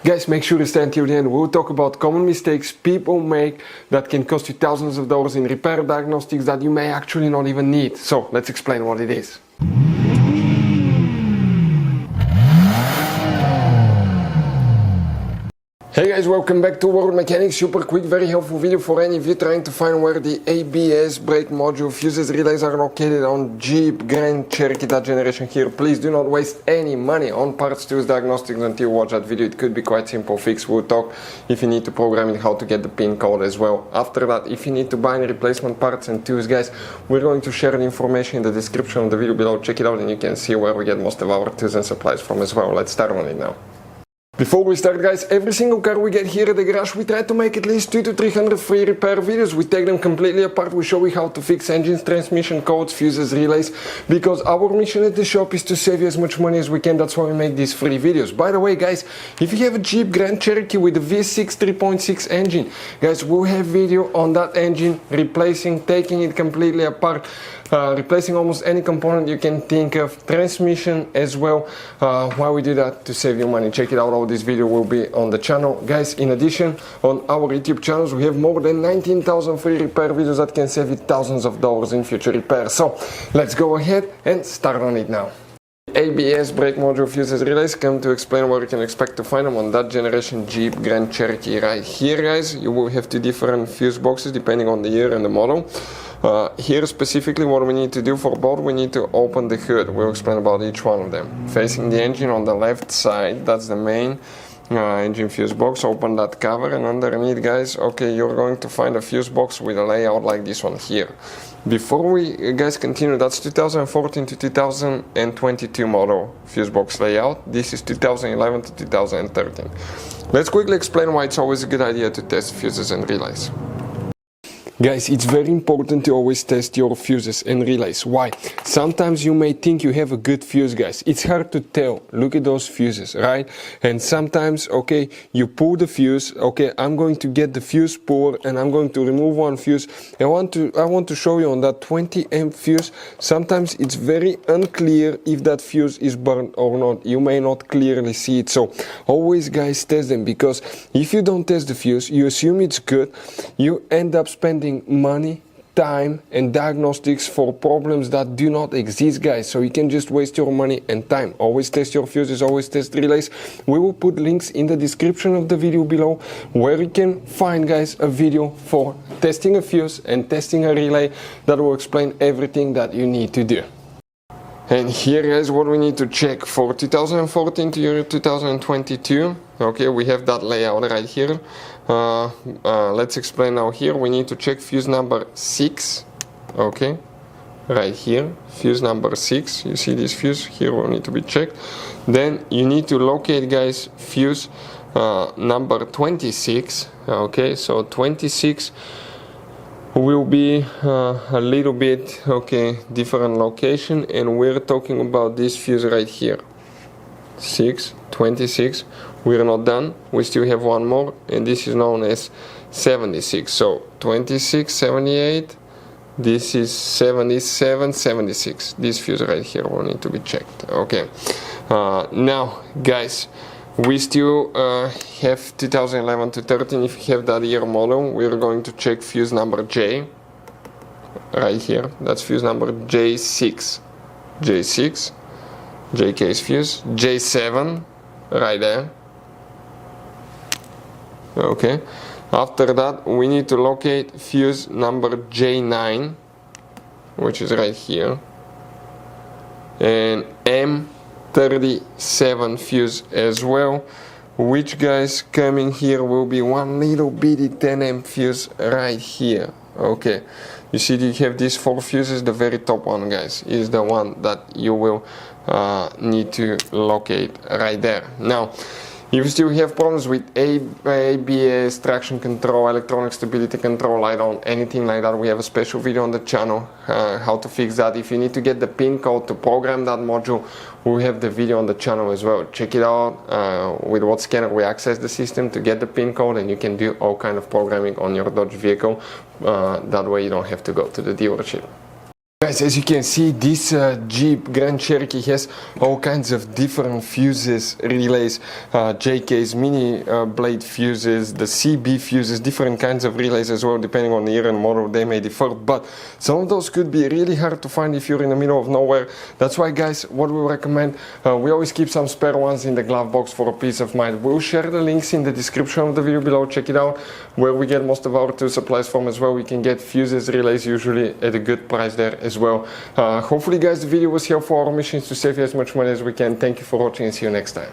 Guys, make sure to stay until the end. We'll talk about common mistakes people make that can cost you thousands of dollars in repair diagnostics that you may actually not even need. So let's explain what it is. Hey guys, welcome back to World Mechanics. Super quick, very helpful video for any of you trying to find where the ABS brake module fuses relays are located on Jeep Grand Cherokee, that generation here. Please do not waste any money on parts tools diagnostics until you watch that video. It could be quite simple fix. We'll talk if you need to program it, how to get the pin code as well. After that, if you need to buy any replacement parts and tools, guys, we're going to share the information in the description of the video below. Check it out and you can see where we get most of our tools and supplies from as well. Let's start on it now. Before we start, guys, every single car we get here at the garage, we try to make at least 200 to 300 free repair videos. We take them completely apart. We show you how to fix engines, transmission codes, fuses, relays, because our mission at the shop is to save you as much money as we can. That's why we make these free videos. By the way, guys, if you have a Jeep Grand Cherokee with a V6 3.6 engine, guys, we'll have video on that engine, replacing, taking it completely apart, replacing almost any component you can think of, transmission as well. Why we do that? To save you money. Check it out. All this video will be on the channel, guys. In addition, on our YouTube channels we have more than 19,000 free repair videos that can save you thousands of dollars in future repairs. So let's go ahead and start on it now. ABS brake module fuses relays come to explain where you can expect to find them on that generation Jeep Grand Cherokee right here, guys. You will have two different fuse boxes depending on the year and the model. Here specifically what we need to do for both, we need to open the hood. We'll explain about each one of them. Facing the engine on the left side, that's the main engine fuse box. Open that cover and underneath, guys, okay, you're going to find a fuse box with a layout like this one here. Before we guys continue, that's 2014 to 2022 model fuse box layout. This is 2011 to 2013. Let's quickly explain why it's always a good idea to test fuses and relays. Guys, it's very important to always test your fuses and relays. Why? Sometimes you may think you have a good fuse, guys. It's hard to tell. Look at those fuses, right? And sometimes, okay, you pull the fuse. Okay, I'm going to get the fuse puller and I'm going to remove one fuse. I want to show you on that 20 amp fuse. Sometimes it's very unclear if that fuse is burned or not. You may not clearly see it. So always, guys, test them, because if you don't test the fuse, you assume it's good. You end up spending money, time and diagnostics for problems that do not exist, guys. So you can just waste your money and time. Always test your fuses, always test relays. We will put links in the description of the video below where you can find, guys, a video for testing a fuse and testing a relay that will explain everything that you need to do. And here, guys, what we need to check for 2014 to 2022. Okay, we have that layout right here. Let's explain now. Here we need to check fuse number 6. Okay, right here, fuse number 6. You see this fuse here will need to be checked. Then you need to locate, guys, fuse number 26. Okay, so 26 will be a little bit, okay, different location, and we're talking about this fuse right here, 26. We're not done, we still have one more, and this is known as 76. So 26, 78, this is 77, 76. This fuse right here will need to be checked. Okay, now, guys, we still have 2011 to 13. If you have that year model, we're going to check fuse number J right here. That's fuse number J6. J6, J case fuse, J7 right there. Okay, after that we need to locate fuse number J9, which is right here, and M37 fuse as well, which, guys, coming here will be one little bitty 10 amp fuse right here. Okay, you see you have these 4 fuses. The very top one, guys, is the one that you will need to locate right there. Now, if you still have problems with ABS, traction control, electronic stability control, light on, anything like that, we have a special video on the channel how to fix that. If you need to get the pin code to program that module, we have the video on the channel as well. Check it out. With what scanner we access the system to get the pin code, and you can do all kind of programming on your Dodge vehicle. That way you don't have to go to the dealership. Guys, as you can see, this Jeep Grand Cherokee has all kinds of different fuses, relays, JKs, mini blade fuses, the CB fuses, different kinds of relays as well, depending on the year and model, they may differ, but some of those could be really hard to find if you're in the middle of nowhere. That's why, guys, what we recommend, we always keep some spare ones in the glove box for a peace of mind. We'll share the links in the description of the video below, check it out, where we get most of our tool supplies from as well. We can get fuses, relays usually at a good price there as well. Hopefully, guys, the video was helpful. Our mission is to save you as much money as we can. Thank you for watching and see you next time.